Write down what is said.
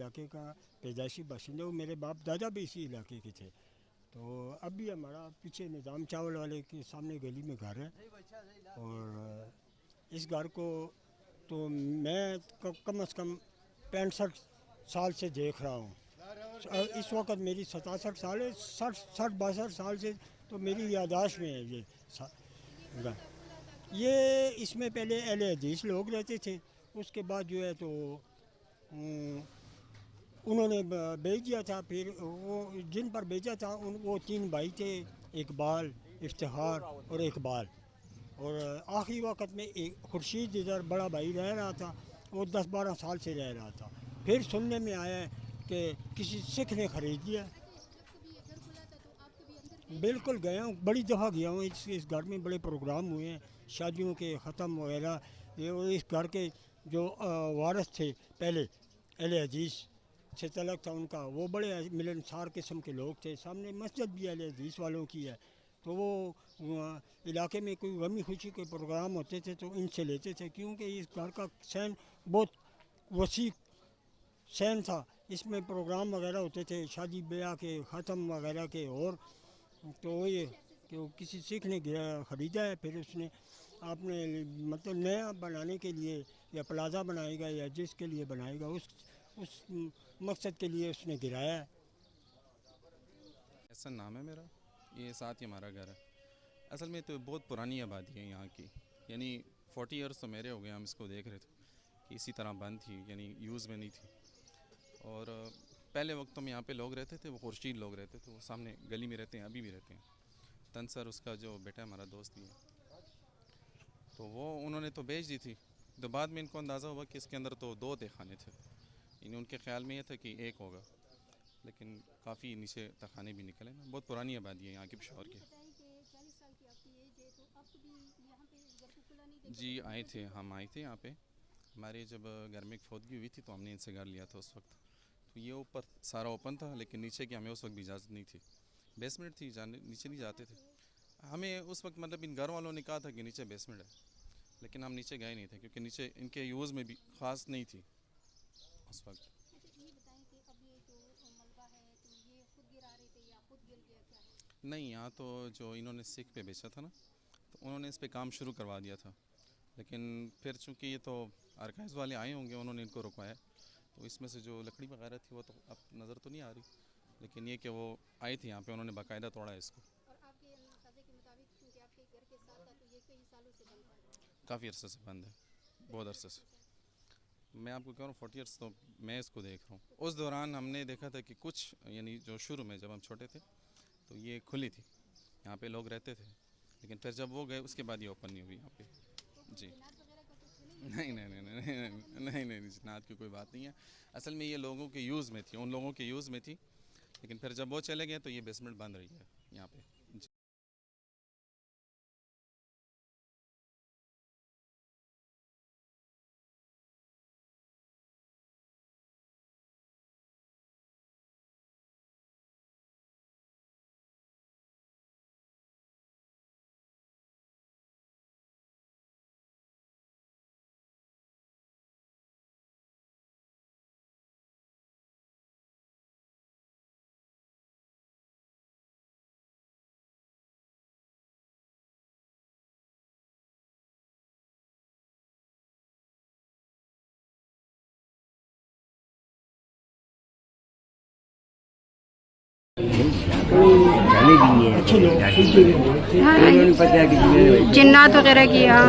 علاقے کا پیدائشی باشندہ ہوں، میرے باپ دادا بھی اسی علاقے کے تھے. تو اب بھی ہمارا پیچھے نظام چاول والے کے سامنے گلی میں گھر ہے، اور اس گھر کو تو میں کم از کم 65 سال سے دیکھ رہا ہوں. اس وقت میری 67 سال ہے، 62 سال سے تو میری یادداشت میں ہے یہ اس میں پہلے اہل حدیث لوگ رہتے تھے، اس کے بعد جو ہے تو انہوں نے بیچ دیا تھا. پھر وہ جن پر بیچا تھا وہ 3 بھائی تھے، اقبال، افتخار اور اقبال. اور آخری وقت میں ایک خورشید ادھر بڑا بھائی رہ رہا تھا، وہ 10-12 سال سے رہ رہا تھا. پھر سننے میں آیا ہے کہ کسی سکھ نے خرید لیا. بالکل گیا ہوں، بڑی دفعہ گیا ہوں. اس گھر میں بڑے پروگرام ہوئے ہیں، شادیوں کے ختم وغیرہ. اس گھر کے جو وارث تھے پہلے اہل حدیث سے تعلق تھا ان کا، وہ بڑے ملنسار قسم کے لوگ تھے. سامنے مسجد بھی اہل حدیث والوں کی ہے، تو وہ علاقے میں کوئی غمی خوشی کے پروگرام ہوتے تھے تو ان سے لیتے تھے، کیونکہ اس گھر کا سین بہت وسیع سین تھا. اس میں پروگرام وغیرہ ہوتے تھے، شادی بیاہ کے، ختم وغیرہ کے. اور تو یہ کہ وہ کسی سکھ نے خریدا ہے، پھر اس نے آپ نے مطلب نیا بنانے کے لیے یا پلازا بنائے گا یا جس کے لیے بنائے گا اس مقصد کے لیے اس نے گرایا ہے. احسن نام ہے میرا، یہ ساتھ ہی ہمارا گھر ہے. اصل میں تو بہت پرانی آبادی ہے یہاں کی، یعنی 40 ایئرس تو میرے ہو گئے، ہم اس کو دیکھ رہے تھے کہ اسی طرح بند تھی، یعنی یوز میں نہیں تھی. اور پہلے وقتوں میں یہاں پہ لوگ رہتے تھے، وہ خورشید لوگ رہتے تھے، وہ سامنے گلی میں رہتے ہیں، ابھی بھی رہتے ہیں. تنسر اس کا جو بیٹا ہے ہمارا دوست ہی ہے، تو وہ انہوں نے تو بیچ دی تھی. تو بعد میں ان کو اندازہ ہوا کہ اس کے اندر تو 2 تہخانے تھے، یعنی ان کے خیال میں یہ تھا کہ 1 ہوگا، لیکن کافی نیچے تہخانے بھی نکلے. بہت پرانی آبادی ہے یہاں کی پشاور کی. جی آئے تھے، ہم آئے تھے یہاں پہ. ہمارے جب گھر میں ایک فوتگی ہوئی تھی تو ہم نے ان سے گھر لیا تھا اس وقت. تو یہ اوپر سارا اوپن تھا، لیکن نیچے کی ہمیں اس وقت بھی اجازت نہیں تھی، بیسمنٹ تھی، نیچے نہیں جاتے تھے. ہمیں اس وقت مطلب ان گھر والوں نے کہا تھا کہ نیچے بیسمنٹ ہے، لیکن ہم نیچے گئے نہیں تھے کیونکہ نیچے ان کے یوز میں بھی خاص نہیں تھی اس وقت. نہیں، یہاں تو جو انہوں نے سکھ پہ بیچا تھا نا، تو انہوں نے اس پہ کام شروع کروا دیا تھا. لیکن پھر چونکہ یہ تو آرکائیوز والے آئے ہوں گے، انہوں نے ان کو رکوایا، تو اس میں سے جو لکڑی وغیرہ تھی وہ تو اب نظر تو نہیں آ رہی، لیکن یہ کہ وہ آئے تھے یہاں پہ، انہوں نے باقاعدہ توڑا ہے اس کو. کافی عرصے سے بند ہے، بہت عرصے سے. میں آپ کو کہہ رہا ہوں 40 ایئرس تو میں اس کو دیکھ رہا ہوں. اس دوران ہم نے دیکھا تھا کہ کچھ یعنی جو شروع میں جب ہم چھوٹے تھے تو یہ کھلی تھی، یہاں پہ لوگ رہتے تھے، لیکن پھر جب وہ گئے اس کے بعد یہ اوپن نہیں ہوئی یہاں پہ. جی نہیں، جنات کی کوئی بات نہیں ہے. اصل میں یہ لوگوں کے یوز میں تھی، ان لوگوں کے یوز میں تھی، لیکن پھر جب وہ چلے گئے تو یہ بیسمنٹ بند رہی ہے یہاں پہ. جنات وغیرہ کی. ہاں